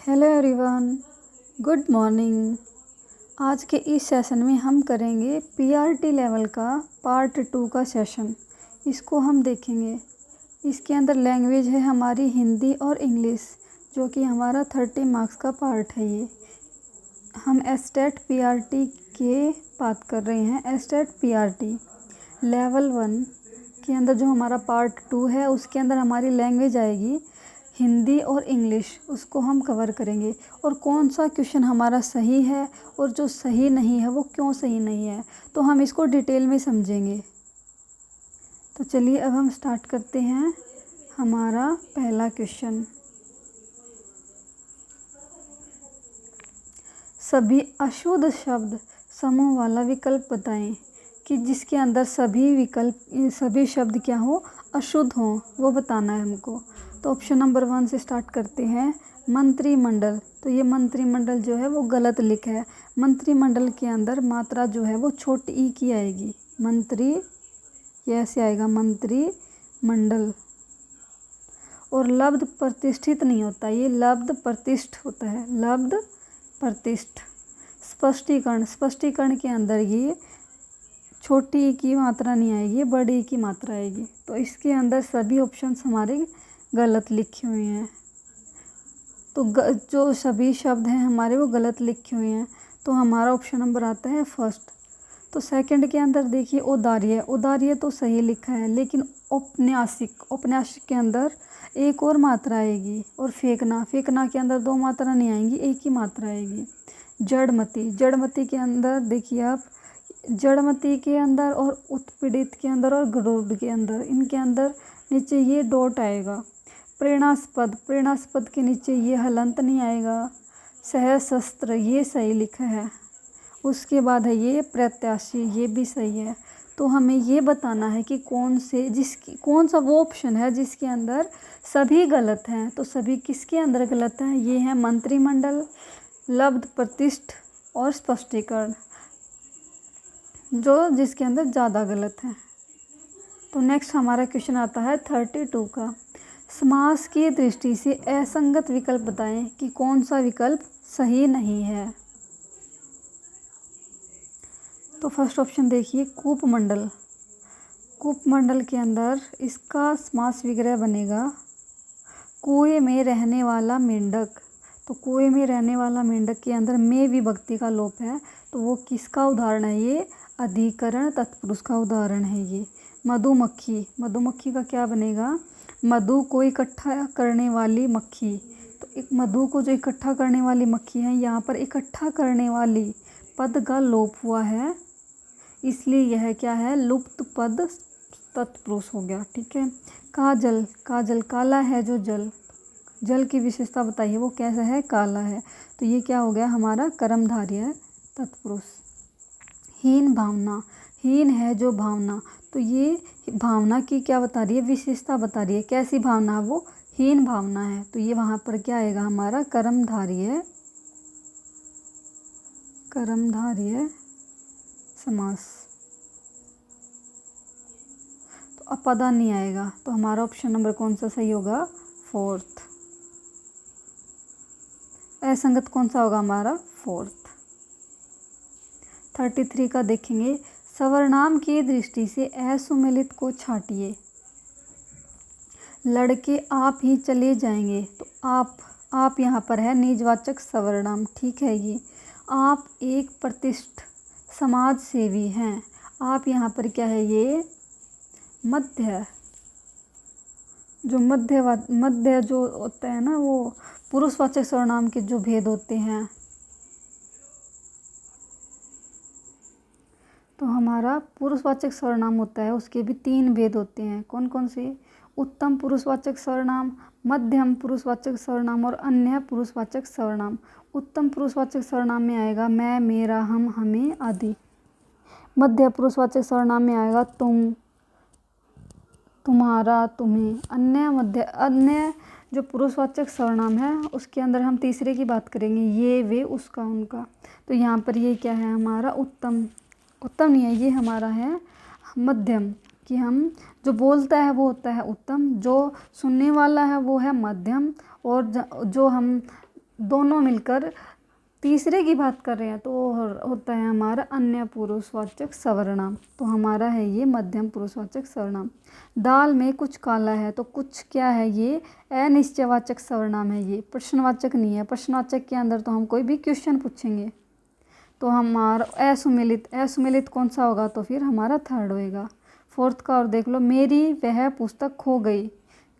Hello everyone, good morning. आज के इस सेशन में हम करेंगे पीआरटी लेवल का पार्ट 2 का सेशन। इसको हम देखेंगे। इसके अंदर लैंग्वेज है हमारी हिंदी और इंग्लिश, जो कि हमारा 30 मार्क्स का पार्ट है। ये हम एस्टेट पीआरटी के बात कर रहे हैं। एस्टेट पीआरटी लेवल 1 के अंदर जो हमारा पार्ट 2 है, उसके अंदर हमारी लैंग्वेज आएगी हिंदी और इंग्लिश। उसको हम कवर करेंगे और कौन सा क्वेश्चन हमारा सही है और जो सही नहीं है वो क्यों सही नहीं है, तो हम इसको डिटेल में समझेंगे। तो चलिए अब हम स्टार्ट करते हैं। हमारा पहला क्वेश्चन, सभी अशुद्ध शब्द समूह वाला विकल्प बताएं कि जिसके अंदर सभी शब्द क्या हो, अशुद्ध हो, वो बताना है हमको। तो ऑप्शन नंबर 1 से स्टार्ट करते हैं। मंत्रिमंडल, तो ये मंत्रिमंडल जो है वो गलत लिखा है। मंत्रिमंडल के अंदर मात्रा जो है वो छोटी ई की आएगी। मंत्री, ये ऐसे आएगा मंत्रिमंडल। और लब्ध प्रतिष्ठित नहीं होता, ये लब्ध प्रतिष्ठ होता है, लब्ध प्रतिष्ठ। स्पष्टीकरण, स्पष्टीकरण के अंदर ये छोटी ई की मात्रा नहीं आएगी, बड़ी ई की मात्रा आएगी। तो इसके अंदर सभी ऑप्शंस हमारे गलत लिखे हुए हैं। तो जो सभी शब्द हैं हमारे वो गलत लिखे हुए हैं। तो हमारा ऑप्शन नंबर आता है फर्स्ट। तो सेकंड के अंदर देखिए औदार्य, औदार्य तो सही लिखा है, लेकिन औपन्यासिक, औपन्यासिक के अंदर एक और मात्रा आएगी। और फेंकना, फेंकना के अंदर 2 मात्रा नहीं आएंगी, एक ही मात्रा आएगी। जड़मती, जड़मती के अंदर देखिए आप, जड़मती के अंदर और उत्पीड़ित के अंदर और गरुड़ के अंदर, इनके अंदर नीचे ये डॉट आएगा। प्रेरणास्पद, प्रेरणास्पद के नीचे ये हलंत नहीं आएगा। सहस्त्र, ये सही लिखा है। उसके बाद है ये प्रत्याशी, ये भी सही है। तो हमें ये बताना है कि कौन सा वो ऑप्शन है जिसके अंदर सभी गलत हैं। तो सभी किसके अंदर गलत हैं? ये है मंत्रिमंडल, लब्ध प्रतिष्ठ और स्पष्टीकरण, जो जिसके अंदर ज़्यादा गलत है। तो नेक्स्ट हमारा क्वेश्चन आता है 32 का। समास की दृष्टि से असंगत विकल्प बताएं कि कौन सा विकल्प सही नहीं है। तो फर्स्ट ऑप्शन देखिए, कूपमंडल। कूपमंडल के अंदर इसका समास विग्रह बनेगा कुएं में रहने वाला मेंढक। तो कुएं में रहने वाला मेंढक के अंदर में विभक्ति का लोप है। तो वो किसका उदाहरण है? ये अधिकरण तत्पुरुष का उदाहरण है। ये मधुमक्खी, मधुमक्खी का क्या बनेगा? मधु को इकट्ठा करने वाली मक्खी। तो एक मधु को जो इकट्ठा करने वाली मक्खी है, यहाँ पर इकट्ठा करने वाली पद का लोप हुआ है, इसलिए यह क्या है? लुप्त पद तत्पुरुष हो गया। ठीक है। काजल, काजल काला है जो जल, जल की विशेषता बताइए वो कैसा है? काला है। तो ये क्या हो गया हमारा? कर्मधारय है तत्पुरुष। हीन भावना, हीन है जो भावना, तो ये भावना की क्या बता रही है? विशेषता बता रही है। कैसी भावना? वो हीन भावना है। तो ये वहाँ पर क्या आएगा हमारा? कर्मधारय, कर्मधारय समास। तो अपदा नहीं आएगा। तो हमारा ऑप्शन नंबर कौन सा सही होगा? फोर्थ। असंगत कौन सा होगा हमारा? फोर्थ। 33 का देखेंगे। सवर्नाम की दृष्टि से असुमेलित को छांटिए। लड़के आप ही चले जाएंगे। तो आप यहाँ पर है निजवाचक सवर्नाम। ठीक है। ये आप एक प्रतिष्ठ समाज सेवी हैं। आप यहाँ पर क्या है? ये मध्य, जो मध्य जो होता है ना, वो पुरुषवाचक सर्वनाम के जो भेद होते हैं। तो हमारा पुरुषवाचक सर्वनाम होता है, उसके भी 3 भेद होते हैं। कौन कौन से? उत्तम पुरुषवाचक सर्वनाम, मध्यम पुरुषवाचक सर्वनाम और अन्य पुरुषवाचक सर्वनाम। उत्तम पुरुषवाचक सर्वनाम में आएगा मैं, मेरा, हम, हमें आदि। मध्य पुरुषवाचक सर्वनाम में आएगा तुम, तुम्हारा, तुम्हें। अन्य जो पुरुषवाचक सर्वनाम है उसके अंदर हम तीसरे की बात करेंगे, ये, वे, उसका, उनका। तो यहाँ पर ये क्या है हमारा? उत्तम, उत्तम नहीं है, ये हमारा है मध्यम। कि हम जो बोलता है वो होता है उत्तम, जो सुनने वाला है वो है मध्यम, और जो हम दोनों मिलकर तीसरे की बात कर रहे हैं तो वो होता है हमारा अन्य पुरुषवाचक सर्वनाम। तो हमारा है ये मध्यम पुरुषवाचक सर्वनाम। दाल में कुछ काला है तो कुछ क्या है, ये अनिश्चयवाचक सर्वनाम है, ये प्रश्नवाचक नहीं है। प्रश्नवाचक के अंदर तो हम कोई भी क्वेश्चन पूछेंगे तो हमारा असुमिलित, असुमिलित कौन सा होगा, तो फिर हमारा थर्ड होएगा। फोर्थ का और देख लो, मेरी वह पुस्तक खो गई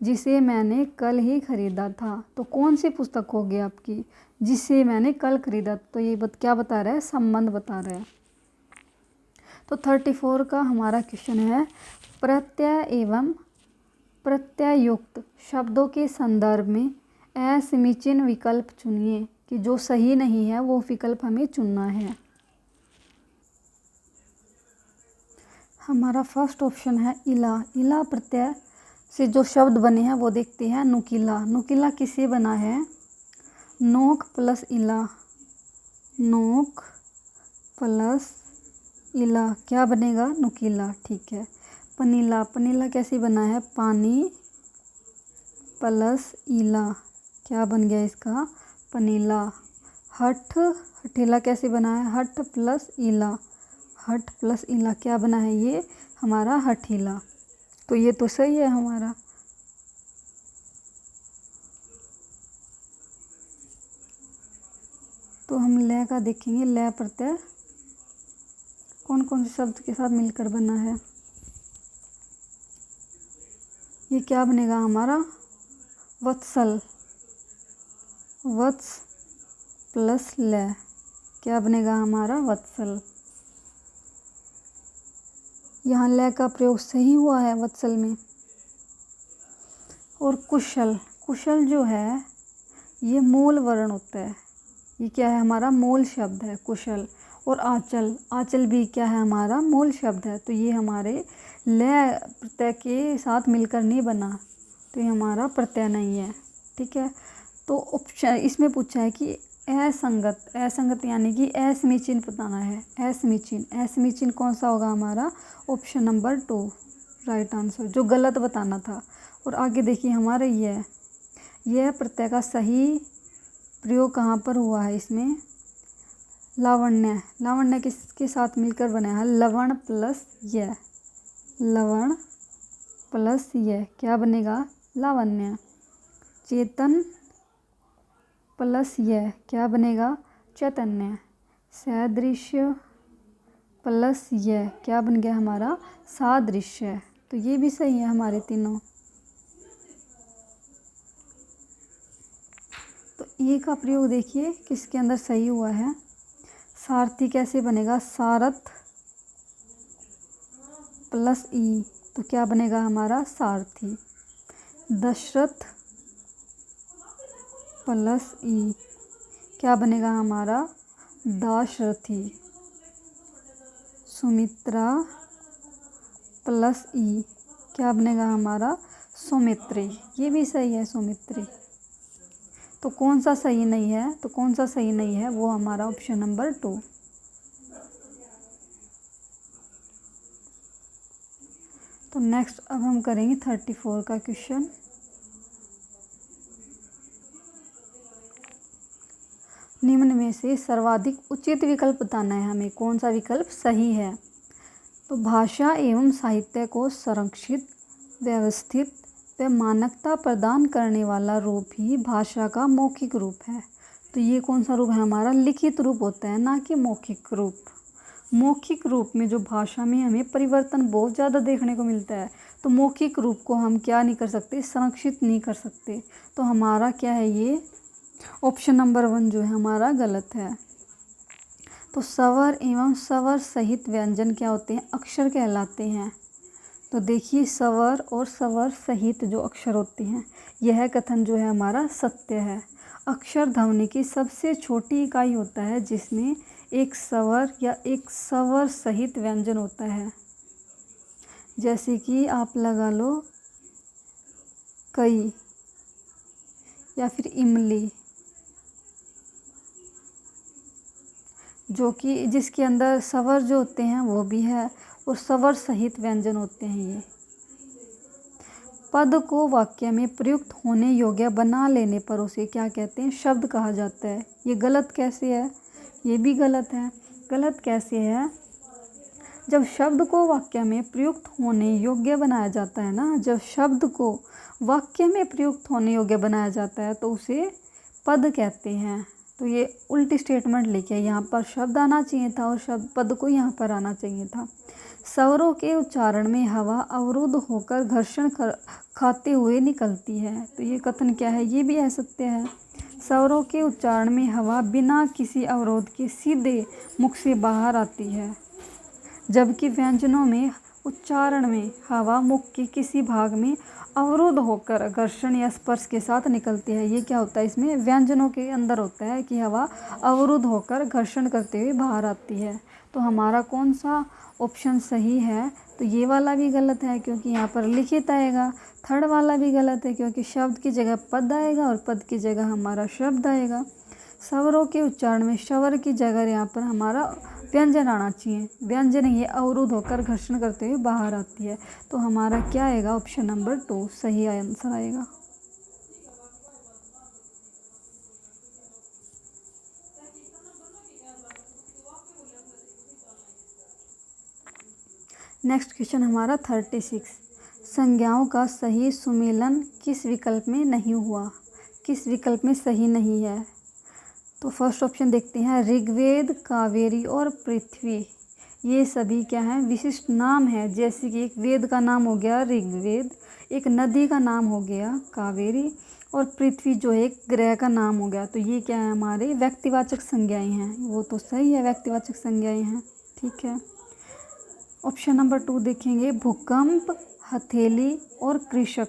जिसे मैंने कल ही खरीदा था। तो कौन सी पुस्तक खो गई आपकी, जिसे मैंने कल खरीदा। तो ये क्या बता रहा है, संबंध बता रहा है। तो 34 का हमारा क्वेश्चन है, प्रत्यय एवं प्रत्ययुक्त शब्दों के संदर्भ में असमीचीन विकल्प चुनिए, कि जो सही नहीं है वो विकल्प हमें चुनना है। हमारा फर्स्ट ऑप्शन है इला। इला प्रत्यय से जो शब्द बने हैं वो देखते हैं। नुकीला, नुकीला किससे बना है, नोक प्लस इला, नोक प्लस इला क्या बनेगा, नुकीला, ठीक है। पनीला, पनीला कैसे बना है, पानी प्लस इला, क्या बन गया इसका, पनीला। हठ, हठीला कैसे बना है, हठ प्लस इला, हठ प्लस इला क्या बना है, ये हमारा हठीला। तो ये तो सही है हमारा। तो हम लय का देखेंगे, लय प्रत्यय कौन कौन से शब्द के साथ मिलकर बना है। ये क्या बनेगा हमारा, वत्सल, वत्स प्लस लय क्या बनेगा हमारा, वत्सल। यहाँ लय का प्रयोग सही हुआ है वत्सल में। और कुशल, कुशल जो है ये मूल वर्ण होता है, ये क्या है हमारा मूल शब्द है कुशल। और आंचल, आंचल भी क्या है हमारा मूल शब्द है। तो ये हमारे लय प्रत्यय के साथ मिलकर नहीं बना, तो ये हमारा प्रत्यय नहीं है, ठीक है। तो ऑप्शन इसमें पूछा है कि असंगत, असंगत यानी कि असमीचीन बताना है। असमीचीन, असमीचीन कौन सा होगा हमारा, ऑप्शन नंबर 2 राइट आंसर, जो गलत बताना था। और आगे देखिए हमारा यह प्रत्यय का सही प्रयोग कहाँ पर हुआ है, इसमें लावण्य, लावण्य किसके साथ मिलकर बना है, लवण प्लस यह, लवण प्लस यह क्या बनेगा, लावण्य। चेतन प्लस यह क्या बनेगा, चैतन्य। सदृश्य प्लस यह क्या बन गया हमारा, सादृश्य। तो ये भी सही है हमारे तीनों। तो ये का प्रयोग देखिए किसके अंदर सही हुआ है। सारथी कैसे बनेगा, सारथ प्लस ई, तो क्या बनेगा हमारा सारथी। दशरथ प्लस ई क्या बनेगा हमारा, दाशरथी। सुमित्रा प्लस ई क्या बनेगा हमारा, सुमित्री। ये भी सही है सुमित्री। तो कौन सा सही नहीं है, तो कौन सा सही नहीं है वो हमारा ऑप्शन नंबर 2। तो नेक्स्ट अब हम करेंगे 34 का क्वेश्चन। निम्न में से सर्वाधिक उचित विकल्प बताना है हमें, कौन सा विकल्प सही है। तो भाषा एवं साहित्य को संरक्षित, व्यवस्थित व मानकता प्रदान करने वाला रूप ही भाषा का मौखिक रूप है। तो ये कौन सा रूप है हमारा, लिखित रूप होता है, ना कि मौखिक रूप। मौखिक रूप में जो भाषा में हमें परिवर्तन बहुत ज़्यादा देखने को मिलता है, तो मौखिक रूप को हम क्या नहीं कर सकते, संरक्षित नहीं कर सकते। तो हमारा क्या है, ये ऑप्शन नंबर 1 जो है हमारा गलत है। तो स्वर एवं स्वर सहित व्यंजन क्या होते हैं, अक्षर कहलाते हैं। तो देखिए स्वर और स्वर सहित जो अक्षर होते हैं, यह कथन जो है हमारा सत्य है। अक्षर ध्वनि की सबसे छोटी इकाई होता है जिसमें एक स्वर या एक स्वर सहित व्यंजन होता है। जैसे कि आप लगा लो कई या फिर इमली, जो कि जिसके अंदर स्वर जो होते हैं वो भी है और स्वर सहित व्यंजन होते हैं ये। पद को वाक्य में प्रयुक्त होने योग्य बना लेने पर उसे क्या कहते हैं, शब्द कहा जाता है। ये गलत कैसे है, ये भी गलत है। गलत कैसे है, जब शब्द को वाक्य में प्रयुक्त होने योग्य बनाया जाता है ना, जब शब्द को वाक्य में प्रयुक्त होने योग्य बनाया जाता है तो उसे पद कहते हैं। तो ये उल्टी स्टेटमेंट लिखे, यहाँ पर शब्द आना चाहिए था और शब्द पद को यहाँ पर आना चाहिए था। स्वरों के उच्चारण में हवा अवरुद्ध होकर घर्षण खाते हुए निकलती है। तो ये कथन क्या है, ये भी असत्य है। स्वरों के उच्चारण में हवा बिना किसी अवरोध के सीधे मुख से बाहर आती है, जबकि व्यंजनों में उच्चारण में हवा मुख के किसी भाग में अवरुद्ध होकर घर्षण या स्पर्श के साथ निकलती है। ये क्या होता है, इसमें व्यंजनों के अंदर होता है कि हवा अवरुद्ध होकर घर्षण करते हुए बाहर आती है। तो हमारा कौन सा ऑप्शन सही है, तो ये वाला भी गलत है क्योंकि यहाँ पर लिखित आएगा। थर्ड वाला भी गलत है क्योंकि शब्द की जगह पद आएगा और पद की जगह हमारा शब्द आएगा। स्वरों के उच्चारण में स्वर की जगह यहाँ पर हमारा व्यंजन आना चाहिए। व्यंजन ये अवरुद्ध होकर घर्षण करते हुए बाहर आती है। तो हमारा क्या आएगा, ऑप्शन नंबर 2 सही आंसर आएगा। नेक्स्ट क्वेश्चन हमारा 36, संज्ञाओं का सही सुमेलन किस विकल्प में नहीं हुआ, किस विकल्प में सही नहीं है। तो फर्स्ट ऑप्शन देखते हैं, ऋग्वेद, कावेरी और पृथ्वी। ये सभी क्या हैं, विशिष्ट नाम है। जैसे कि एक वेद का नाम हो गया ऋग्वेद, एक नदी का नाम हो गया कावेरी और पृथ्वी जो एक ग्रह का नाम हो गया। तो ये क्या है, हमारे व्यक्तिवाचक संज्ञाएं हैं। वो तो सही है, व्यक्तिवाचक संज्ञाएं हैं। ठीक है। ऑप्शन नंबर 2 देखेंगे, भूकंप, हथेली और कृषक।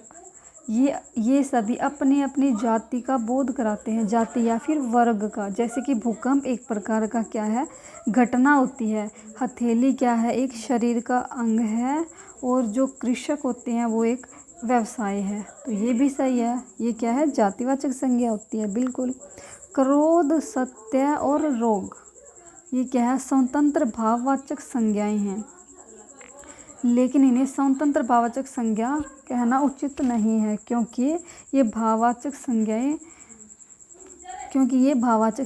ये सभी अपनी अपनी जाति का बोध कराते हैं, जाति या फिर वर्ग का। जैसे कि भूकंप एक प्रकार का क्या है, घटना होती है। हथेली क्या है, एक शरीर का अंग है। और जो कृषक होते हैं वो एक व्यवसाय है। तो ये भी सही है। ये क्या है, जातिवाचक संज्ञा होती है, बिल्कुल। क्रोध, सत्य और रोग, ये क्या है, स्वतंत्र भाववाचक संज्ञाएं हैं, लेकिन इन्हें स्वतंत्र भाववाचक संज्ञा कहना उचित नहीं है क्योंकि ये भाववाचक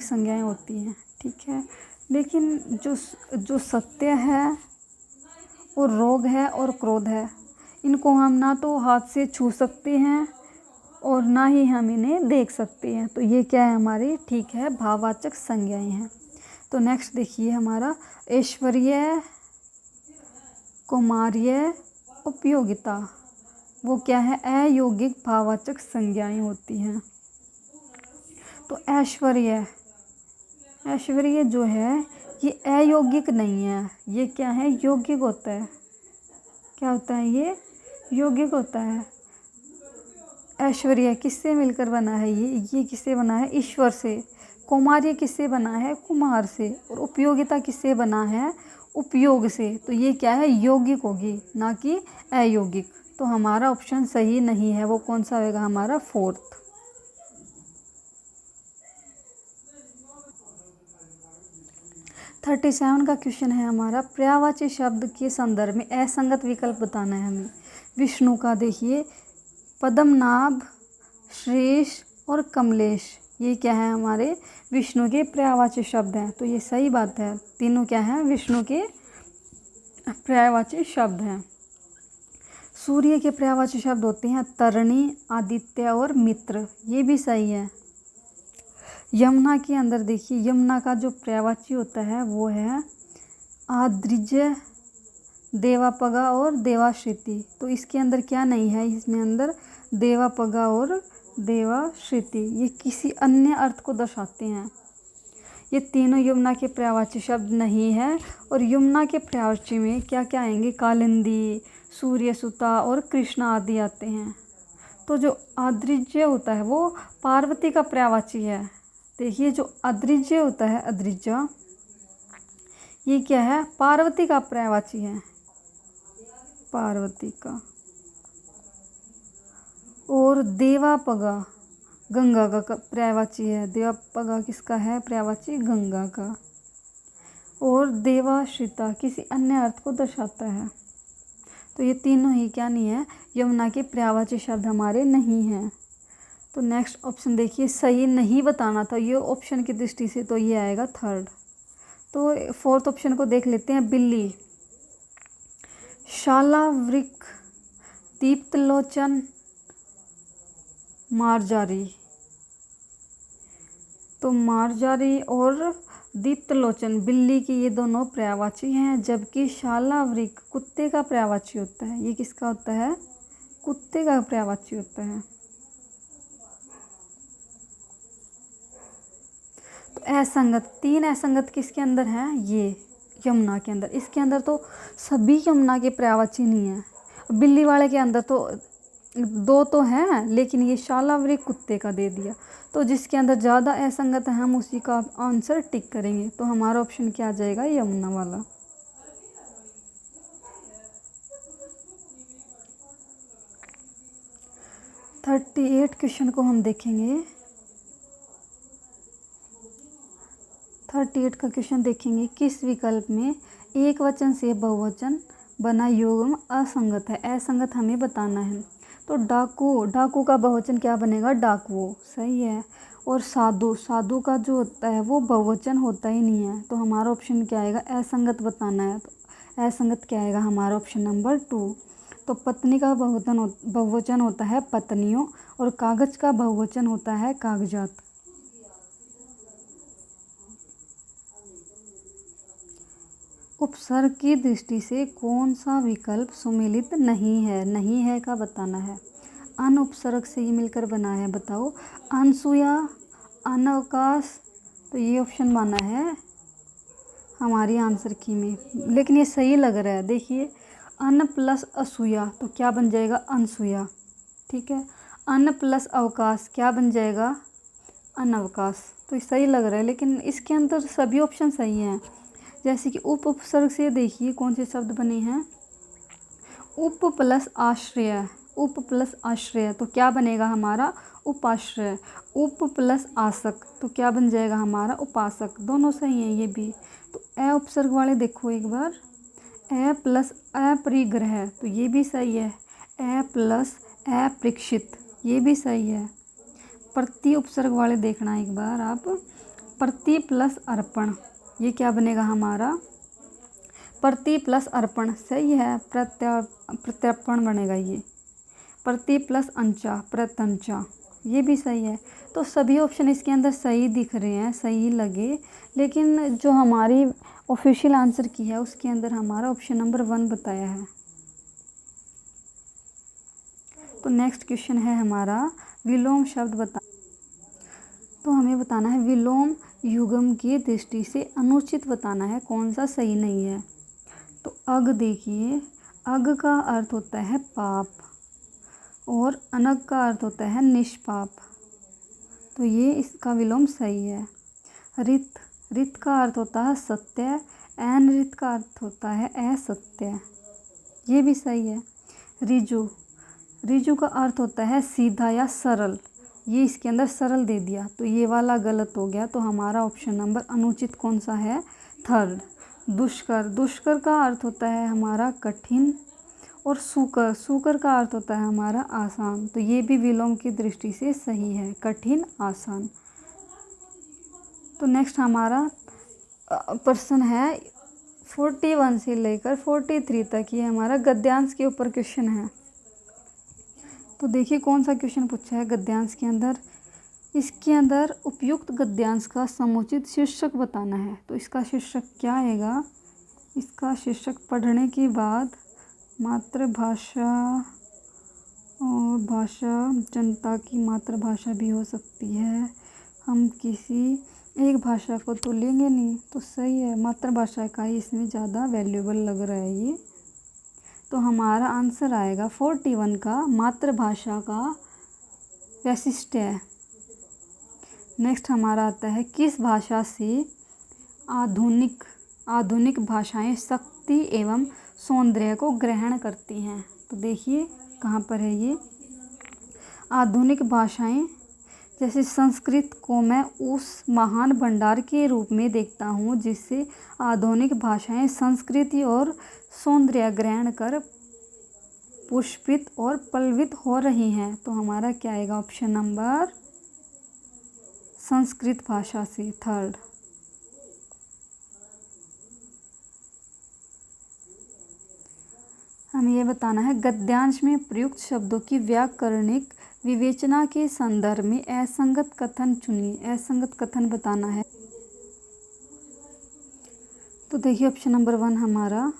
संज्ञाएं होती हैं। ठीक है। लेकिन जो सत्य है और रोग है और क्रोध है, इनको हम ना तो हाथ से छू सकते हैं और ना ही हम इन्हें देख सकते हैं। तो ये क्या है हमारी, ठीक है, भाववाचक संज्ञाएं हैं। तो नेक्स्ट देखिए हमारा, ऐश्वर्य, कौमार्य, उपयोगिता, वो क्या है, अयौगिक भाववाचक संज्ञाएं होती हैं। तो ऐश्वर्य जो है ये अयौगिक नहीं है, ये क्या है, यौगिक होता है। क्या होता है, ये यौगिक होता है। ऐश्वर्य किससे मिलकर बना है, ये किससे बना है, ईश्वर से। कौमार्य किससे बना है, कुमार से। और उपयोगिता किससे बना है, उपयोग से। तो ये क्या है, यौगिक होगी, ना कि अयौगिक। तो हमारा ऑप्शन सही नहीं है। वो कौन सा होगा, हमारा 4th। का क्वेश्चन है हमारा, पर्यायवाची शब्द के संदर्भ में असंगत विकल्प बताना है हमें। विष्णु का देखिए, पद्मनाभ, श्रेष और कमलेश, ये क्या है, हमारे विष्णु के पर्यायवाची शब्द हैं। तो ये सही बात है, तीनों क्या हैं, विष्णु के पर्यायवाची शब्द हैं। सूर्य के पर्यायवाची शब्द होते हैं तरणी, आदित्य और मित्र, ये भी सही है। यमुना के अंदर देखिए, यमुना का जो पर्यायवाची होता है वो है आद्रिज्य, देवापगा और देवाश्रिति। तो इसके अंदर क्या नहीं है, इसमें अंदर देवापगा और देवाश्रिति, ये किसी अन्य अर्थ को दर्शाते हैं। ये तीनों यमुना के पर्यायवाची शब्द नहीं है। और यमुना के पर्यायवाची में क्या क्या आएंगे, कालिंदी, सूर्यसुता और कृष्णा आदि आते हैं। तो जो आद्रिज्य होता है वो पार्वती का पर्यायवाची है। देखिए जो अद्रिज्य होता है, अद्रिजा, ये क्या है, पार्वती का पर्यायवाची है, पार्वती का। और देवापगा गंगा का पर्यायवाची है, देवापगा किसका है, पर्यायवाची गंगा का। और देवाश्रिता किसी अन्य अर्थ को दर्शाता है। तो ये तीनों ही क्या नहीं है, यमुना के पर्यायवाची शब्द हमारे नहीं हैं। तो नेक्स्ट ऑप्शन देखिए, सही नहीं बताना था ये ऑप्शन की दृष्टि से, तो ये आएगा थर्ड। तो फोर्थ ऑप्शन को देख लेते हैं, बिल्ली, शालावृक, दीप्तलोचन, मार्जारी। तो मार्जारी और दीप्तलोचन बिल्ली की ये दोनों पर्यायवाची हैं, जबकि शालावृक कुत्ते का पर्यायवाची होता है। ये किसका होता है, कुत्ते का पर्यायवाची होता है। तो असंगत, तीन असंगत किसके अंदर है, ये यमुना के अंदर। इसके अंदर तो सभी यमुना के पर्यायवाची नहीं है। बिल्ली वाले के अंदर तो दो तो हैं, लेकिन ये शालावृक कुत्ते का दे दिया। तो जिसके अंदर ज़्यादा असंगत है हम उसी का आंसर टिक करेंगे। तो हमारा ऑप्शन क्या आ जाएगा, यमुना वाला। थर्टी 38 क्वेश्चन को हम देखेंगे। 38 का क्वेश्चन देखेंगे, किस विकल्प में एक वचन से बहुवचन बना युग्म असंगत है। असंगत हमें बताना है। तो डाकू, डाकू का बहुवचन क्या बनेगा, डाकुओ, सही है। और साधु, साधु का जो होता है वो बहुवचन होता ही नहीं है। तो हमारा ऑप्शन क्या आएगा, असंगत बताना है। तो असंगत क्या आएगा, हमारा ऑप्शन नंबर 2। तो पत्नी का बहुवचन होता है पत्नियों, और कागज का बहुवचन होता है कागजात। उपसर्ग की दृष्टि से कौन सा विकल्प सुमेलित नहीं है, नहीं है का बताना है। अन उपसर्ग से ही मिलकर बना है, बताओ। अनसुया, अनवकाश, तो ये ऑप्शन माना है हमारी आंसर की में, लेकिन ये सही लग रहा है। देखिए, अन प्लस असूया तो क्या बन जाएगा, अनसुया, ठीक है। अन प्लस अवकाश क्या बन जाएगा, अनवकाश। तो ये सही लग रहा है, लेकिन इसके अंदर सभी ऑप्शन सही हैं। जैसे कि उप उपसर्ग से देखिए कौन से शब्द बने हैं, उप प्लस आश्रय, उप प्लस आश्रय तो क्या बनेगा हमारा, उपाश्रय। उप प्लस आसक तो क्या बन जाएगा हमारा, उपासक। दोनों सही हैं ये भी। तो अ उपसर्ग वाले देखो एक बार, अ प्लस अपरिग्रह तो ये भी सही है। अ प्लस अपरीक्षित ये भी सही है। प्रति उपसर्ग वाले देखना एक बार आप, प्रति प्लस अर्पण ये क्या बनेगा हमारा, प्रति प्लस अर्पण, सही है। प्रत्यर्पण बनेगा ये। प्रति प्लस अंचा, प्रत्यंचा ये भी सही है। तो सभी ऑप्शन इसके अंदर सही दिख रहे हैं, सही लगे, लेकिन जो हमारी ऑफिशियल आंसर की है उसके अंदर हमारा ऑप्शन नंबर 1 बताया है। तो नेक्स्ट क्वेश्चन है हमारा, विलोम शब्द बता। तो हमें बताना है विलोम युग्म की दृष्टि से अनुचित बताना है, कौन सा सही नहीं है। तो अग देखिए, अग का अर्थ होता है पाप, और अनग का अर्थ होता है निष्पाप। तो ये इसका विलोम सही है। रित, रित का अर्थ होता है सत्य, अनृत का अर्थ होता है असत्य, ये भी सही है। रिजु, रिजु का अर्थ होता है सीधा या सरल, ये इसके अंदर सरल दे दिया, तो ये वाला गलत हो गया। तो हमारा ऑप्शन नंबर अनुचित कौन सा है, थर्ड। दुष्कर, दुष्कर का अर्थ होता है हमारा कठिन, और सुकर, सुकर का अर्थ होता है हमारा आसान। तो ये भी विलोम की दृष्टि से सही है, कठिन आसान। तो नेक्स्ट हमारा प्रश्न है 41 से लेकर 43 तक, ये हमारा गद्यांश के ऊपर क्वेश्चन है। तो देखिए कौन सा क्वेश्चन पूछा है गद्यांश के अंदर। इसके अंदर उपयुक्त गद्यांश का समुचित शीर्षक बताना है। तो इसका शीर्षक क्या आएगा, इसका शीर्षक पढ़ने के बाद मातृभाषा और भाषा, जनता की मातृभाषा भी हो सकती है, हम किसी एक भाषा को तो लेंगे नहीं, तो सही है मातृभाषा का ही इसमें ज़्यादा वैल्यूएबल लग रहा है ये। तो हमारा आंसर आएगा 41 का मातृभाषा का वैशिष्ट्य है। नेक्स्ट हमारा आता है, किस भाषा से आधुनिक भाषाएं शक्ति एवं सौंदर्य को ग्रहण करती हैं। तो देखिए कहाँ पर है ये, आधुनिक भाषाएं, जैसे संस्कृत को मैं उस महान भंडार के रूप में देखता हूँ जिससे आधुनिक भाषाएं संस्कृति और सौंदर्य ग्रहण कर पुष्पित और पल्लवित हो रही हैं। तो हमारा क्या आएगा ऑप्शन नंबर संस्कृत भाषा से, थर्ड। हमें ये बताना है गद्यांश में प्रयुक्त शब्दों की व्याकरणिक विवेचना के संदर्भ में असंगत कथन चुनिए। असंगत कथन बताना है। तो देखिए ऑप्शन नंबर 1 हमारा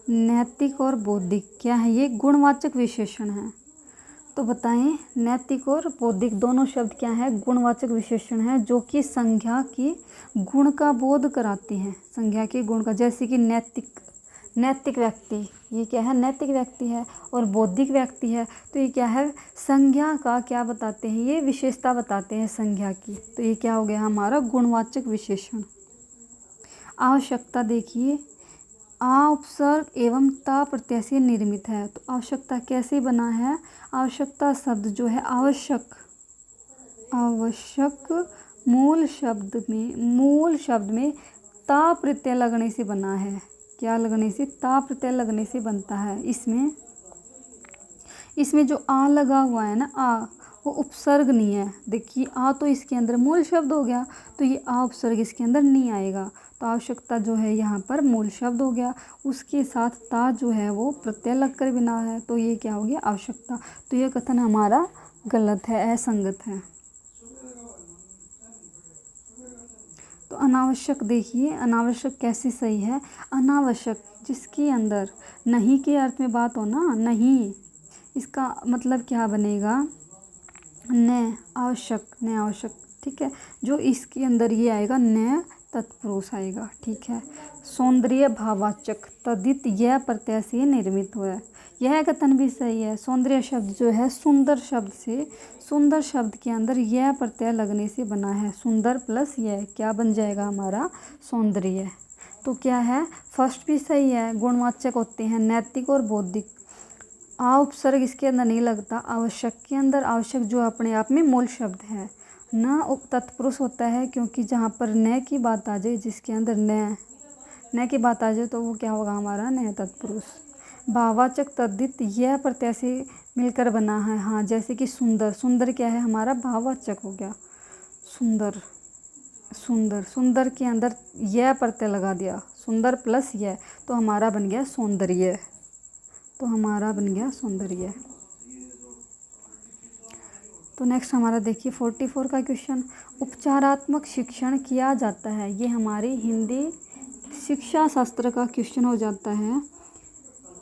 नैतिक और बौद्धिक क्या है, ये गुणवाचक विशेषण है। तो बताएं नैतिक और बौद्धिक दोनों शब्द क्या है, गुणवाचक विशेषण है जो कि संज्ञा की गुण का बोध कराती हैं। संज्ञा के गुण का, जैसे कि नैतिक व्यक्ति, ये क्या है नैतिक व्यक्ति है, और बौद्धिक व्यक्ति है तो ये क्या है संज्ञा का क्या बताते हैं, ये विशेषता बताते हैं संज्ञा की। तो ये क्या हो गया हमारा गुणवाचक विशेषण। आवश्यकता देखिए आ उपसर्ग एवं ता प्रत्यय से निर्मित है। तो आवश्यकता कैसे बना है, आवश्यकता शब्द जो है आवश्यक मूल शब्द में ता प्रत्यय लगने से बना है। क्या लगने से, ता प्रत्यय लगने से बनता है। इसमें जो आ लगा हुआ है ना, आ वो उपसर्ग नहीं है। देखिए आ तो इसके अंदर मूल शब्द हो गया, तो ये आ उपसर्ग इसके अंदर नहीं आएगा। तो आवश्यकता जो है यहाँ पर मूल शब्द हो गया, उसके साथ ता जो है वो प्रत्यय लगकर बना है। तो ये क्या हो गया आवश्यकता। तो ये कथन हमारा गलत है, असंगत है। तो अनावश्यक देखिए अनावश्यक कैसे सही है। अनावश्यक जिसके अंदर नहीं के अर्थ में बात हो ना, नहीं, इसका मतलब क्या बनेगा न आवश्यक, ठीक है। जो इसके अंदर ये आएगा न तत्पुरुष आएगा, ठीक है। सौंदर्य भाववाचक तद्धित यह प्रत्यय से निर्मित हुआ है, यह कथन भी सही है। सौंदर्य शब्द जो है सुंदर शब्द के अंदर यह प्रत्यय लगने से बना है। सुंदर प्लस यह क्या बन जाएगा हमारा सौंदर्य। तो क्या है फर्स्ट भी सही है, गुणवाचक होते हैं नैतिक और बौद्धिक। आ उपसर्ग इसके अंदर नहीं लगता। आवश्यक के अंदर आवश्यक जो अपने आप में मूल शब्द है, न तत्पुरुष होता है, क्योंकि जहाँ पर न की बात आ जाए, जिसके अंदर न की बात आ जाए तो वो क्या होगा हमारा न तत्पुरुष। भाववाचक तद्धित यह प्रत्यय से मिलकर बना है। हाँ जैसे कि सुंदर क्या है हमारा भाववाचक हो गया। सुंदर के अंदर यह प्रत्यय लगा दिया, सुंदर प्लस यह, तो हमारा बन गया सौंदर्य। तो नेक्स्ट हमारा देखिए 44 का क्वेश्चन, उपचारात्मक शिक्षण किया जाता है। ये हमारी हिंदी शिक्षा शास्त्र का क्वेश्चन हो जाता है।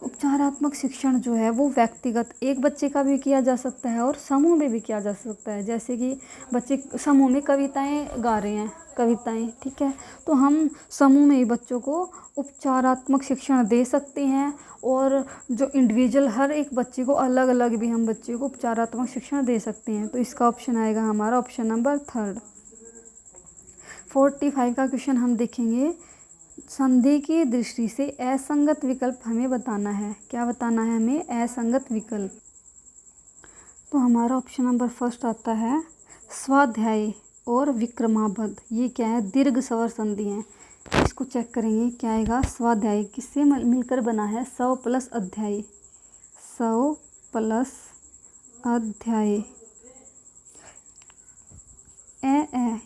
उपचारात्मक शिक्षण जो है वो व्यक्तिगत एक बच्चे का भी किया जा सकता है और समूह में भी किया जा सकता है। जैसे कि बच्चे समूह में कविताएं गा रहे हैं, ठीक है, तो हम समूह में ही बच्चों को उपचारात्मक शिक्षण दे सकते हैं। और जो इंडिविजुअल हर एक बच्चे को अलग अलग भी हम बच्चे को उपचारात्मक शिक्षण दे सकते हैं। तो इसका ऑप्शन आएगा हमारा ऑप्शन नंबर 3। 45 का क्वेश्चन हम देखेंगे, संधि की दृष्टि से असंगत विकल्प हमें बताना है। क्या बताना है हमें, असंगत विकल्प। तो हमारा ऑप्शन नंबर 1 आता है स्वाध्याय और विक्रमाबद्ध। ये क्या है दीर्घ स्वर संधि है। इसको चेक करेंगे क्या आएगा। स्वाध्याय किससे मिलकर बना है, सौ प्लस अध्याय,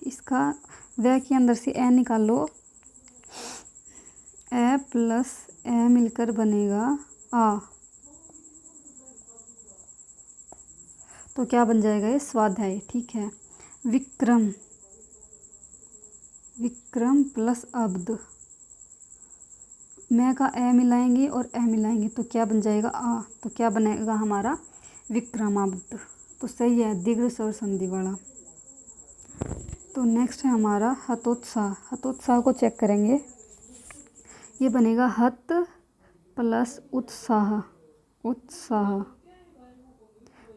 इसका व के अंदर से ए निकालो, ए प्लस ए मिलकर बनेगा आ, तो क्या बन जाएगा ये स्वाध्याय, ठीक है। विक्रम प्लस अब्द, मैं का ए मिलाएंगे और ए मिलाएंगे तो क्या बन जाएगा आ, तो क्या बनेगा हमारा विक्रमाब्द। तो सही है दीर्घ स्वर संधि वाला। तो नेक्स्ट है हमारा हतोत्साह को चेक करेंगे। ये बनेगा हत प्लस उत्साह,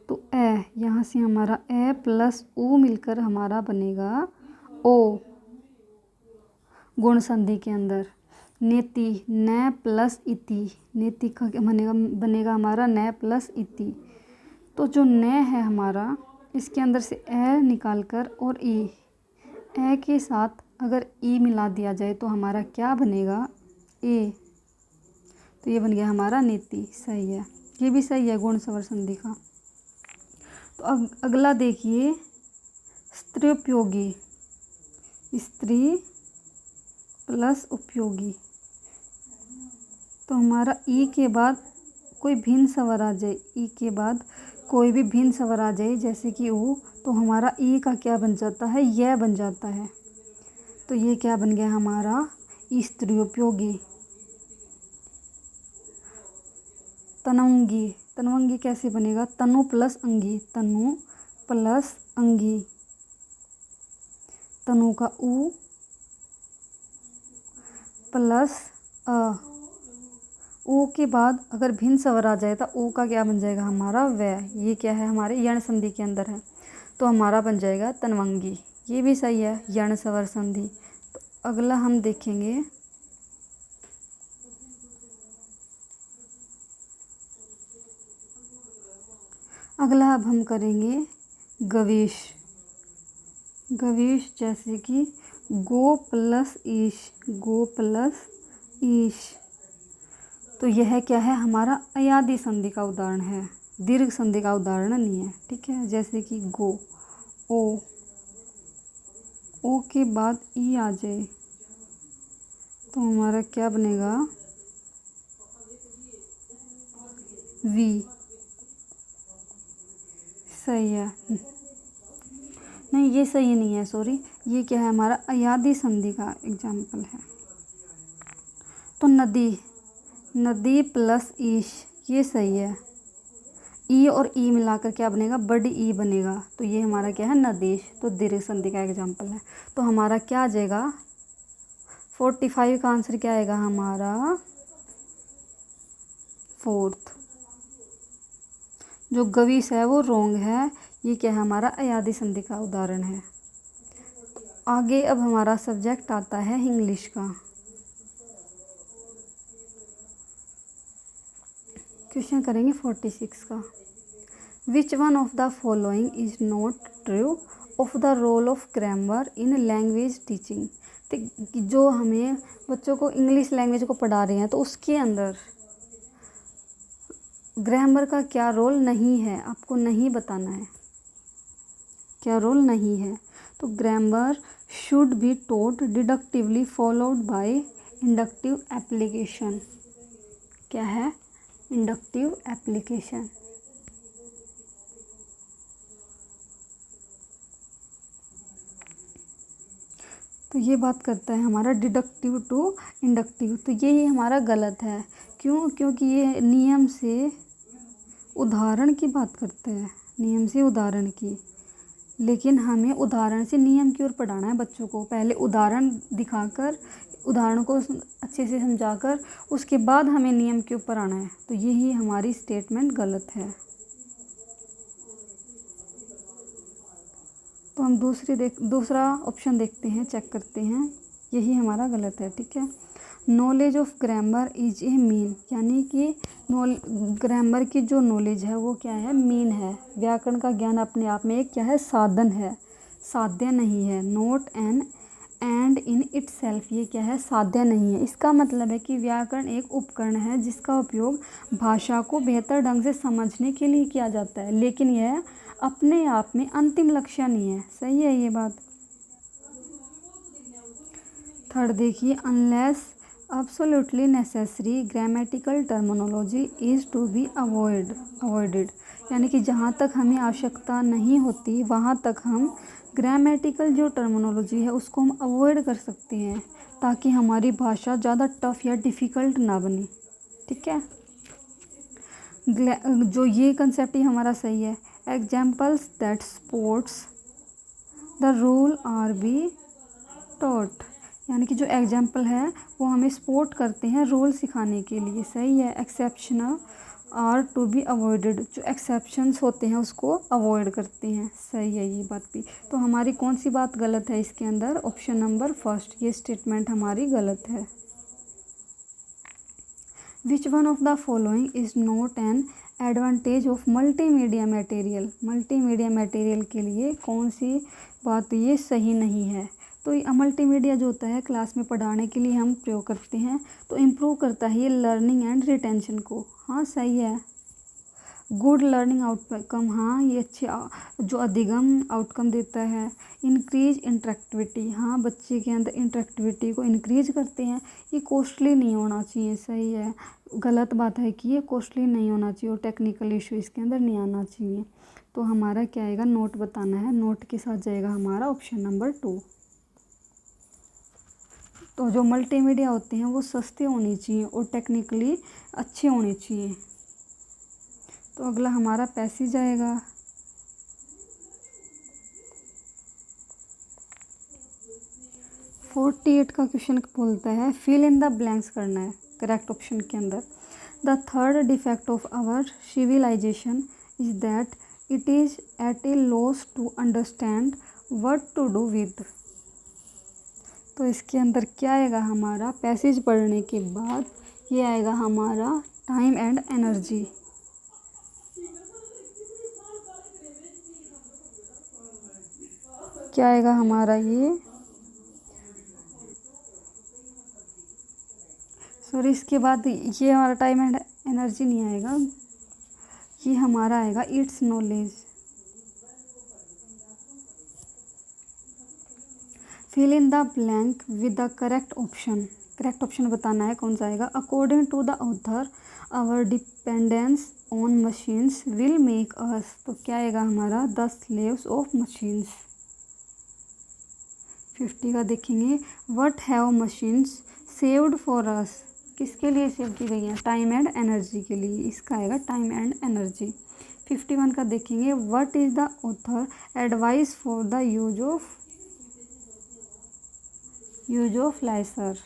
तो ए यहाँ से हमारा ए प्लस ऊ मिलकर हमारा बनेगा ओ, गुण संधि के अंदर। नेति न प्लस इति, नेति का बनेगा हमारा न प्लस इति। तो जो न है हमारा इसके अंदर से ए निकाल कर और ई, ए के साथ अगर ई मिला दिया जाए तो हमारा क्या बनेगा ए, तो ये बन गया हमारा नेति, सही है। ये भी सही है गुण स्वर संधि का। तो अगला देखिए स्त्री उपयोगी, स्त्री प्लस उपयोगी। तो हमारा ई के बाद कोई भिन्न स्वर आ जाए, ई के बाद कोई भी भिन्न स्वर आ जाए जैसे कि ऊ, तो हमारा ई का क्या बन जाता है, यह बन जाता है। तो ये क्या बन गया हमारा स्त्री उपयोगी। तनवंगी, तनवंगी कैसे बनेगा, तनु प्लस अंगी, तनु प्लस अंगी। तनु का ऊ प्लस अ, ऊ के बाद अगर भिन्न स्वर आ जाए तो ऊ का क्या बन जाएगा हमारा वह। ये क्या है हमारे यण संधि के अंदर है, तो हमारा बन जाएगा तनवंगी। ये भी सही है यण स्वर संधि। तो अगला हम देखेंगे अगला अब हम करेंगे गवेश। गवेश जैसे कि गो प्लस ईश, गो प्लस ईश। तो यह क्या है हमारा अयादी संधि का उदाहरण है, दीर्घ संधि का उदाहरण नहीं है। ठीक है, जैसे कि गो, ओ के बाद ई आ जाए तो हमारा क्या बनेगा वी। सही है, नहीं ये सही नहीं है, सॉरी। ये क्या है हमारा अयादी संधि का एग्जाम्पल है। तो नदी, नदी प्लस ईश, ये सही है। ई और ई मिलाकर क्या बनेगा, बड़ी ई बनेगा। तो ये हमारा क्या है नदेश, तो दीर्घ संधि का एग्जाम्पल है। तो हमारा क्या आ जाएगा 45 का आंसर क्या आएगा हमारा फोर्थ। जो गवीश है वो रोंग है, ये क्या है हमारा अयादी संधि का उदाहरण है। आगे अब हमारा सब्जेक्ट आता है इंग्लिश का। क्वेश्चन करेंगे 46 का। Which one of the following is not true of the role of grammar in language teaching. तो जो हमें बच्चों को इंग्लिश लैंग्वेज को पढ़ा रहे हैं तो उसके अंदर ग्रामर का क्या रोल नहीं है, आपको नहीं बताना है क्या रोल नहीं है। तो grammar should be taught डिडक्टिवली followed by inductive application. क्या है इंडक्टिव एप्लीकेशन। तो ये बात करता है हमारा डिडक्टिव टू इंडक्टिव। तो ये हमारा गलत है, क्यों, क्योंकि ये नियम से उदाहरण की बात करते हैं, नियम से उदाहरण की। लेकिन हमें उदाहरण से नियम की ओर पढ़ाना है बच्चों को। पहले उदाहरण दिखाकर, उदाहरण को अच्छे से समझाकर उसके बाद हमें नियम के ऊपर आना है। तो यही हमारी स्टेटमेंट गलत है। तो हम दूसरा ऑप्शन देखते हैं, चेक करते हैं। यही हमारा गलत है। ठीक है, knowledge of grammar is a mean, यानी कि ग्रामर की जो नॉलेज है वो क्या है मीन है। व्याकरण का ज्ञान अपने आप में एक क्या है साधन है, साध्य नहीं है। Not an and in itself, ये क्या है साध्य नहीं है। इसका मतलब है कि व्याकरण एक उपकरण है जिसका उपयोग भाषा को बेहतर ढंग से समझने के लिए किया जाता है, लेकिन यह अपने आप में अंतिम लक्ष्य नहीं है। सही है ये बात। थर्ड देखिए, unless absolutely necessary grammatical terminology is to be avoided, यानी कि जहाँ तक हमें आवश्यकता नहीं होती वहाँ तक हम ग्रामेटिकल जो टर्मिनोलॉजी है उसको हम अवॉइड कर सकते हैं, ताकि हमारी भाषा ज़्यादा टफ या डिफ़िकल्ट ना बने। ठीक है, जो ये कंसेप्ट ही हमारा सही है। Examples that supports the rule R be taught, यानी कि जो एग्जाम्पल है वो हमें सपोर्ट करते हैं रूल सिखाने के लिए। सही है। Exceptional are to be avoided, जो एक्सेप्शंस होते हैं उसको अवॉइड करते हैं। सही है ये बात भी। तो हमारी कौन सी बात गलत है इसके अंदर, ऑप्शन नंबर फर्स्ट, ये स्टेटमेंट हमारी गलत है। विच one of the following is not an advantage of multimedia material, multimedia material के लिए कौन सी बात ये सही नहीं है। तो ये मल्टीमीडिया जो होता है क्लास में पढ़ाने के लिए हम प्रयोग करते हैं, तो इम्प्रूव करता है ये लर्निंग एंड रिटेंशन को। हाँ सही है। गुड लर्निंग आउटकम, हाँ ये अच्छे जो अधिगम आउटकम देता है। इंक्रीज इंटरेक्टिविटी, हाँ बच्चे के अंदर इंटरेक्टिविटी को इंक्रीज करते हैं। ये कॉस्टली नहीं होना चाहिए, सही है, गलत बात है कि ये कॉस्टली नहीं होना चाहिए और टेक्निकल इशू इसके अंदर नहीं आना चाहिए। तो हमारा क्या आएगा, नोट बताना है, नोट के साथ जाएगा हमारा ऑप्शन नंबर 2। तो जो मल्टीमीडिया होते हैं वो सस्ते होने चाहिए और टेक्निकली अच्छे होने चाहिए। तो अगला हमारा पैसेज आएगा। फोर्टी 48 का क्वेश्चन बोलता है फिल इन द ब्लैंक्स करना है करेक्ट ऑप्शन के अंदर। The third defect of our civilisation is that it is at a loss to understand what to do with. तो इसके अंदर क्या आएगा हमारा, पैसेज पढ़ने के बाद ये आएगा हमारा टाइम एंड एनर्जी। क्या आएगा हमारा ये, सॉरी इसके बाद ये हमारा टाइम एंड एनर्जी नहीं आएगा, ये हमारा आएगा it's knowledge. Fill in the blank with the correct option, correct option बताना है कौन सा आएगा। According to the author our dependence on machines will make us. तो क्या आएगा हमारा, द स्लेव्स ऑफ मशीन्स। 50 का देखेंगे, what have machines saved for us, किसके लिए सेव की गई है, टाइम एंड एनर्जी के लिए, इसका आएगा टाइम एंड एनर्जी। 51 का देखेंगे, what is the author advice for the use of leisure.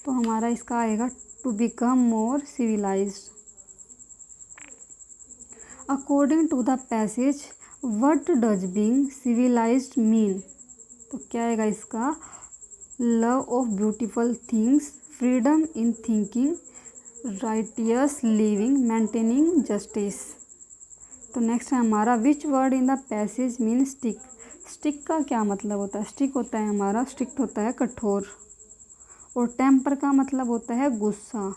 तो हमारा इसका आएगा to become more civilized. According to the passage what does being civilized mean. तो क्या आएगा इसका, love of beautiful things, freedom in thinking, righteous living, maintaining justice. तो next है हमारा which word in the passage mean stick. Stick का क्या मतलब होता है, स्टिक होता है हमारा, स्ट्रिक्ट होता है कठोर, और टेम्पर का मतलब होता है गुस्सा,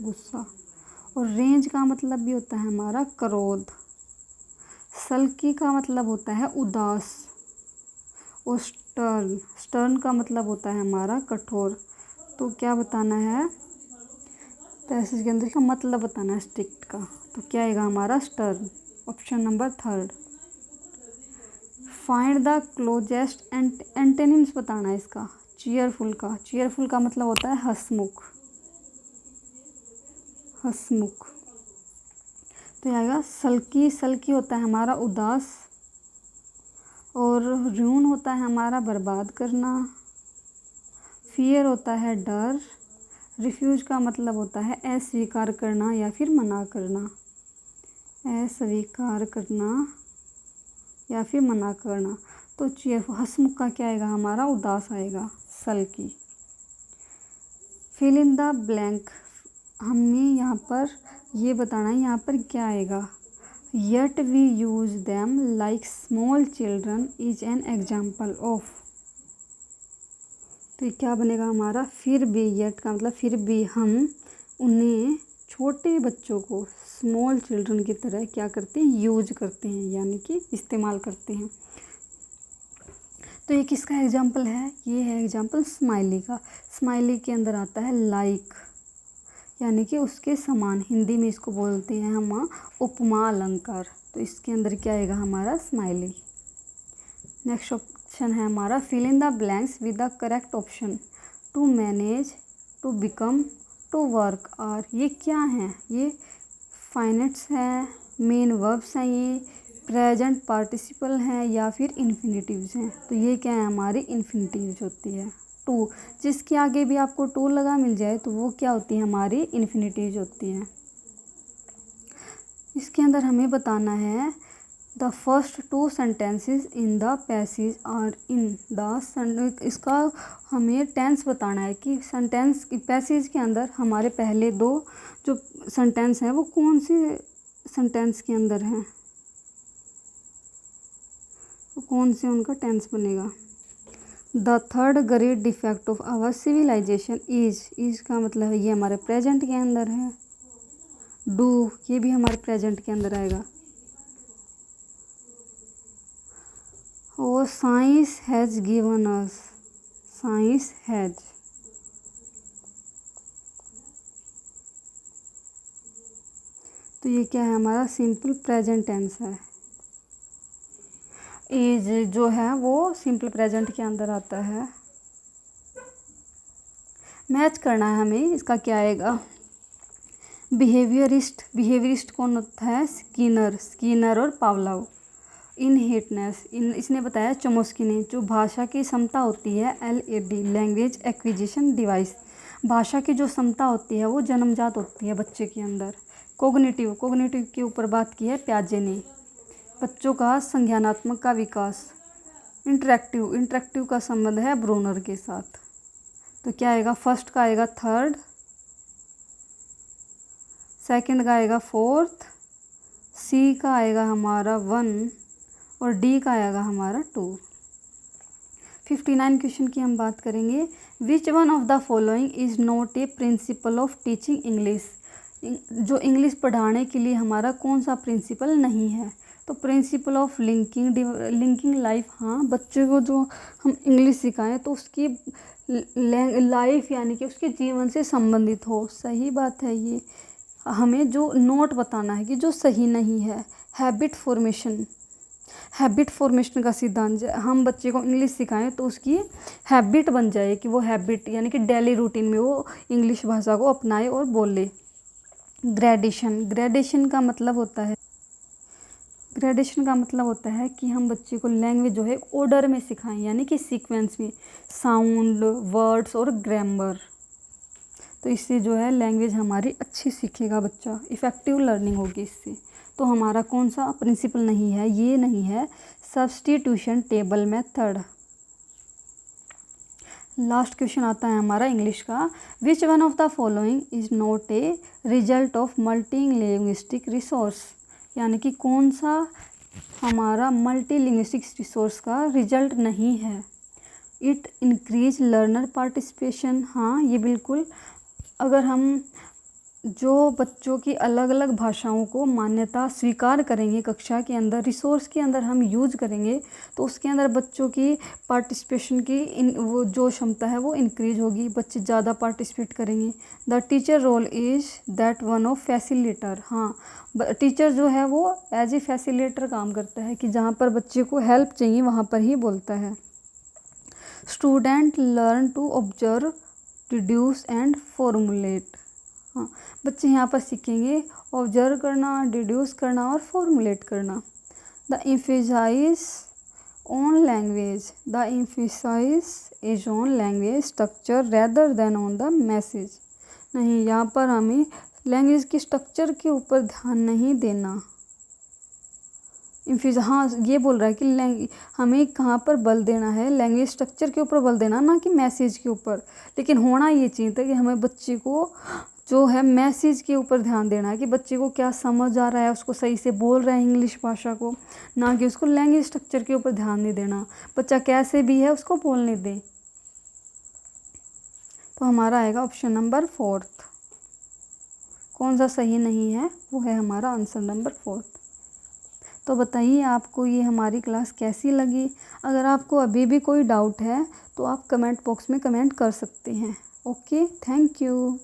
गुस्सा, और रेंज का मतलब भी होता है हमारा क्रोध। सल्की का मतलब होता है उदास, और स्टर्न का मतलब होता है हमारा कठोर। तो क्या बताना है, पैसेज के अंदर का मतलब बताना है स्ट्रिक्ट का। तो क्या आएगा हमारा stern, option number 3। Find the closest antonyms बताना है इसका। चीयरफुल का, चीयरफुल का मतलब होता है हंसमुख, हंसमुख। तो ये आएगा सल्की, सल्की होता है हमारा उदास, और रून होता है हमारा बर्बाद करना, फियर होता है डर, रिफ्यूज का मतलब होता है अस्वीकार करना या फिर मना करना, अस्वीकार करना या फिर मना करना। तो हंसमुख का क्या आएगा हमारा, उदास आएगा, सल्की। फिल इन द ब्लैंक, हमें यहाँ पर ये बताना है यहाँ पर क्या आएगा। Yet we use them like small children is an example of. तो ये क्या बनेगा हमारा, फिर भी, येट का मतलब फिर भी हम उन्हें, छोटे बच्चों को स्मॉल चिल्ड्रन की तरह क्या करते हैं, यूज करते हैं, यानी कि इस्तेमाल करते हैं। तो ये किसका एग्जाम्पल है, ये है एग्जाम्पल स्माइली का। स्माइली के अंदर आता है लाइक, यानी कि उसके समान, हिंदी में इसको बोलते हैं हम उपमा अलंकार। तो इसके अंदर क्या आएगा हमारा, स्माइली। नेक्स्ट ऑप्शन है हमारा fill in the blanks with the correct option. To manage, to become, to work are. ये क्या हैं, ये फाइनेट्स है, मेन वर्ब्स हैं, ये प्रेजेंट पार्टिसिपल हैं या फिर इन्फिनिटिव्स हैं। तो ये क्या है, हमारी इन्फिनिटिव्स होती है। टू, जिसके आगे भी आपको टू लगा मिल जाए तो वो क्या होती है, हमारी इन्फिनिटिव्स होती हैं। इसके अंदर हमें बताना है the first 2 sentences in the passage are in the, इसका हमें टेंस बताना है कि सेंटेंस पैसेज के अंदर हमारे पहले 2 जो सेंटेंस हैं वो कौन से सेंटेंस के अंदर हैं, तो कौन से उनका टेंस बनेगा। The third great defect of our civilisation is का मतलब है ये हमारे प्रेजेंट के अंदर है। डू, ये भी हमारे प्रेजेंट के अंदर आएगा। और science has given us, science has, तो ये क्या है हमारा सिंपल प्रेजेंट टेंस है। इज जो है वो सिंपल प्रेजेंट के अंदर आता है। मैच करना है हमें, इसका क्या आएगा। बिहेवियरिस्ट, बिहेवियरिस्ट कौन होता है, स्किनर, स्किनर और पावलोव। इनहेटनेस, इसने बताया चोम्स्की ने, जो भाषा की क्षमता होती है, LAD, लैंग्वेज एक्विजिशन डिवाइस, भाषा की जो क्षमता होती है वो जन्मजात होती है बच्चे के अंदर। कोग्निटिव, कोग्निटिव के ऊपर बात की है प्याजे ने, बच्चों का संज्ञानात्मक का विकास। इंटरेक्टिव, इंटरेक्टिव का संबंध है ब्रूनर के साथ। तो क्या आएगा, फर्स्ट का आएगा थर्ड, सेकंड का आएगा फोर्थ, सी का आएगा हमारा 1 और डी का आएगा हमारा 2। 59 क्वेश्चन की हम बात करेंगे। विच one of the following is not a principle of teaching English, जो इंग्लिश पढ़ाने के लिए हमारा कौन सा प्रिंसिपल नहीं है। तो प्रिंसिपल ऑफ लिंकिंग लाइफ, हाँ बच्चे को जो हम इंग्लिश सिखाएं तो उसकी लाइफ यानी कि उसके जीवन से संबंधित हो। सही बात है ये। हमें जो नोट बताना है कि जो सही नहीं है। हैबिट फॉर्मेशन, हैबिट फॉर्मेशन का सिद्धांत, हम बच्चे को इंग्लिश सिखाएं तो उसकी हैबिट बन जाए कि वो हैबिट यानी कि डेली रूटीन में वो इंग्लिश भाषा को अपनाए और बोले। ग्रेडेशन, ग्रेडेशन का मतलब होता है, ग्रेडेशन का मतलब होता है कि हम बच्चे को लैंग्वेज जो है ऑर्डर में सिखाएं, यानी कि सीक्वेंस में, साउंड, वर्ड्स और ग्रामर। तो इससे जो है लैंग्वेज हमारी अच्छी सीखेगा बच्चा, इफ़ेक्टिव लर्निंग होगी इससे। तो हमारा कौन सा प्रिंसिपल नहीं है, ये नहीं है substitution table method. Last question आता है हमारा इंग्लिश का। Which one of the following is not a result of multi linguistic resource, यानी कि कौन सा हमारा मल्टी लिंग्विस्टिक रिसोर्स का रिजल्ट नहीं है। इट इंक्रीज लर्नर पार्टिसिपेशन, हाँ ये बिल्कुल, अगर हम जो बच्चों की अलग अलग भाषाओं को मान्यता स्वीकार करेंगे कक्षा के अंदर, रिसोर्स के अंदर हम यूज करेंगे तो उसके अंदर बच्चों की पार्टिसिपेशन की वो जो क्षमता है वो इंक्रीज होगी, बच्चे ज़्यादा पार्टिसिपेट करेंगे। The teacher role is that one of facilitator, हाँ टीचर जो है वो एज ए फैसिलिटेटर काम करता है कि जहाँ पर बच्चे को हेल्प चाहिए वहाँ पर ही बोलता है। Student learn to observe, deduce and formulate, हाँ बच्चे यहाँ पर सीखेंगे ऑब्जर्व करना, डिड्यूस करना और फॉर्मुलेट करना। The emphasise on language, the emphasise is on language structure rather than on the message, नहीं यहाँ पर हमें लैंग्वेज की स्ट्रक्चर के ऊपर ध्यान नहीं देना। हाँ ये बोल रहा है कि हमें कहाँ पर बल देना है, लैंग्वेज स्ट्रक्चर के ऊपर बल देना, ना कि मैसेज के ऊपर। लेकिन होना ये चाहिए था कि हमें बच्चे को जो है मैसेज के ऊपर ध्यान देना है कि बच्चे को क्या समझ आ रहा है, उसको सही से बोल रहा है इंग्लिश भाषा को, ना कि उसको लैंग्वेज स्ट्रक्चर के ऊपर ध्यान नहीं देना। बच्चा कैसे भी है उसको बोलने दें। तो हमारा आएगा ऑप्शन नंबर 4। कौन सा सही नहीं है, वो है हमारा आंसर नंबर 4। तो बताइए आपको ये हमारी क्लास कैसी लगी। अगर आपको अभी भी कोई डाउट है तो आप कमेंट बॉक्स में कमेंट कर सकते हैं। Okay, thank you.